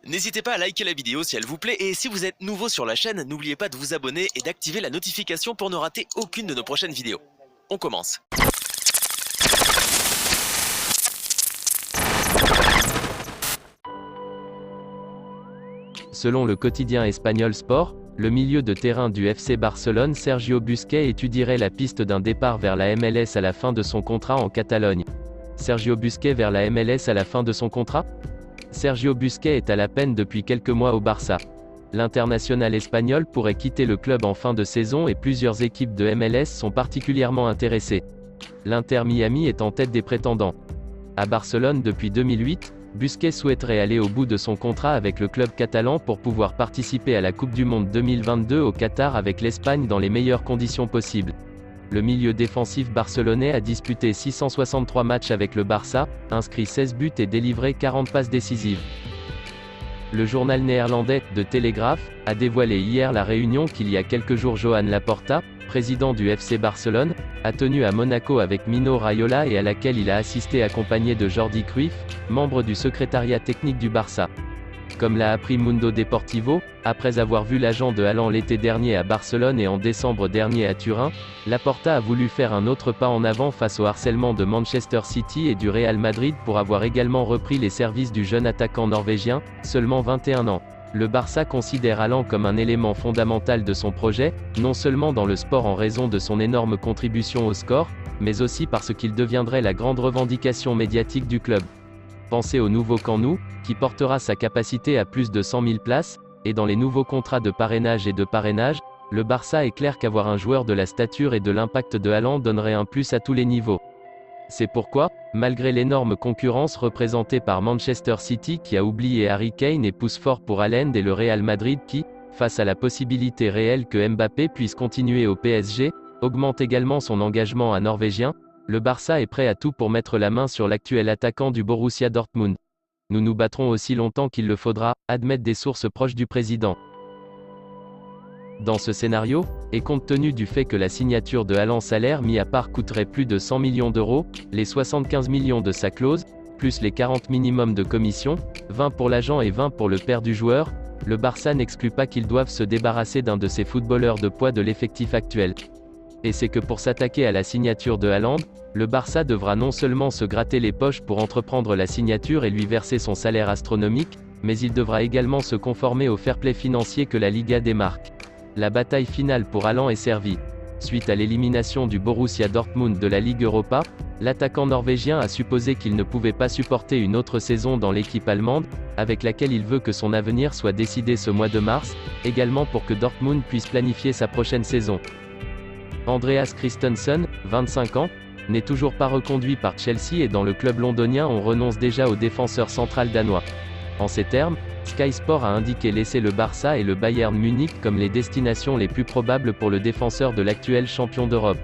N'hésitez pas à liker la vidéo si elle vous plaît et si vous êtes nouveau sur la chaîne, n'oubliez pas de vous abonner et d'activer la notification pour ne rater aucune de nos prochaines vidéos. On commence. Selon le quotidien espagnol Sport, le milieu de terrain du FC Barcelone Sergio Busquets étudierait la piste d'un départ vers la MLS à la fin de son contrat en Catalogne. Sergio Busquets vers la MLS à la fin de son contrat? Sergio Busquets est à la peine depuis quelques mois au Barça. L'international espagnol pourrait quitter le club en fin de saison et plusieurs équipes de MLS sont particulièrement intéressées. L'Inter Miami est en tête des prétendants. À Barcelone depuis 2008, Busquets souhaiterait aller au bout de son contrat avec le club catalan pour pouvoir participer à la Coupe du Monde 2022 au Qatar avec l'Espagne dans les meilleures conditions possibles. Le milieu défensif barcelonais a disputé 663 matchs avec le Barça, inscrit 16 buts et délivré 40 passes décisives. Le journal néerlandais, De Telegraaf, a dévoilé hier la réunion qu'il y a quelques jours Joan Laporta, président du FC Barcelone, a tenue à Monaco avec Mino Raiola et à laquelle il a assisté accompagné de Jordi Cruyff, membre du secrétariat technique du Barça. Comme l'a appris Mundo Deportivo, après avoir vu l'agent de Haaland l'été dernier à Barcelone et en décembre dernier à Turin, Laporta a voulu faire un autre pas en avant face au harcèlement de Manchester City et du Real Madrid pour avoir également repris les services du jeune attaquant norvégien, seulement 21 ans. Le Barça considère Haaland comme un élément fondamental de son projet, non seulement dans le sport en raison de son énorme contribution au score, mais aussi parce qu'il deviendrait la grande revendication médiatique du club. Pensez au nouveau Camp Nou, qui portera sa capacité à plus de 100 000 places, et dans les nouveaux contrats de parrainage et de parrainage, le Barça est clair qu'avoir un joueur de la stature et de l'impact de Haaland donnerait un plus à tous les niveaux. C'est pourquoi, malgré l'énorme concurrence représentée par Manchester City qui a oublié Harry Kane et pousse fort pour Haaland et le Real Madrid qui, face à la possibilité réelle que Mbappé puisse continuer au PSG, augmente également son engagement à Norvégien, le Barça est prêt à tout pour mettre la main sur l'actuel attaquant du Borussia Dortmund. Nous nous battrons aussi longtemps qu'il le faudra, admettent des sources proches du président. Dans ce scénario, et compte tenu du fait que la signature de Haaland salaire mis à part coûterait plus de 100 millions d'euros, les 75 millions de sa clause, plus les 40 minimum de commission, 20 pour l'agent et 20 pour le père du joueur, le Barça n'exclut pas qu'ils doivent se débarrasser d'un de ces footballeurs de poids de l'effectif actuel. Et c'est que pour s'attaquer à la signature de Haaland, le Barça devra non seulement se gratter les poches pour entreprendre la signature et lui verser son salaire astronomique, mais il devra également se conformer au fair-play financier que la Liga démarque. La bataille finale pour Haaland est servie. Suite à l'élimination du Borussia Dortmund de la Ligue Europa, l'attaquant norvégien a supposé qu'il ne pouvait pas supporter une autre saison dans l'équipe allemande, avec laquelle il veut que son avenir soit décidé ce mois de mars, également pour que Dortmund puisse planifier sa prochaine saison. Andreas Christensen, 25 ans, n'est toujours pas reconduit par Chelsea et dans le club londonien on renonce déjà au défenseur central danois. En ces termes, Sky Sport a indiqué laisser le Barça et le Bayern Munich comme les destinations les plus probables pour le défenseur de l'actuel champion d'Europe.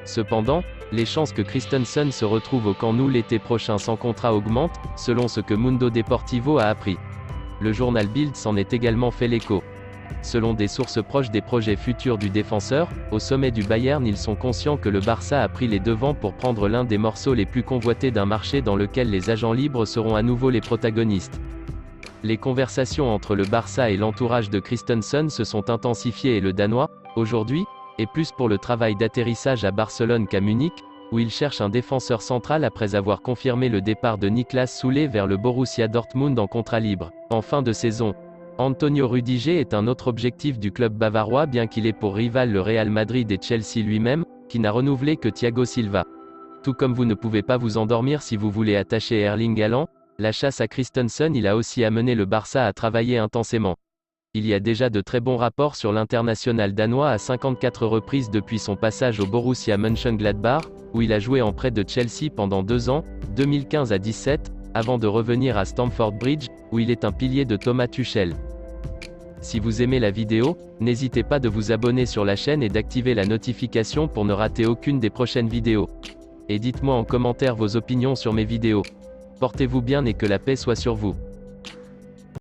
Cependant, les chances que Christensen se retrouve au Camp Nou l'été prochain sans contrat augmentent, selon ce que Mundo Deportivo a appris. Le journal Bild s'en est également fait l'écho. Selon des sources proches des projets futurs du défenseur, au sommet du Bayern ils sont conscients que le Barça a pris les devants pour prendre l'un des morceaux les plus convoités d'un marché dans lequel les agents libres seront à nouveau les protagonistes. Les conversations entre le Barça et l'entourage de Christensen se sont intensifiées et le Danois, aujourd'hui, est plus pour le travail d'atterrissage à Barcelone qu'à Munich, où il cherche un défenseur central après avoir confirmé le départ de Niklas Süle vers le Borussia Dortmund en contrat libre. En fin de saison, Antonio Rudiger est un autre objectif du club bavarois bien qu'il ait pour rival le Real Madrid et Chelsea lui-même, qui n'a renouvelé que Thiago Silva. Tout comme vous ne pouvez pas vous endormir si vous voulez attacher Erling Haaland, la chasse à Christensen il a aussi amené le Barça à travailler intensément. Il y a déjà de très bons rapports sur l'international danois à 54 reprises depuis son passage au Borussia Mönchengladbach, où il a joué en prêt de Chelsea pendant 2 ans, 2015 à 17, avant de revenir à Stamford Bridge, où il est un pilier de Thomas Tuchel. Si vous aimez la vidéo, n'hésitez pas de vous abonner sur la chaîne et d'activer la notification pour ne rater aucune des prochaines vidéos. Et dites-moi en commentaire vos opinions sur mes vidéos. Portez-vous bien et que la paix soit sur vous.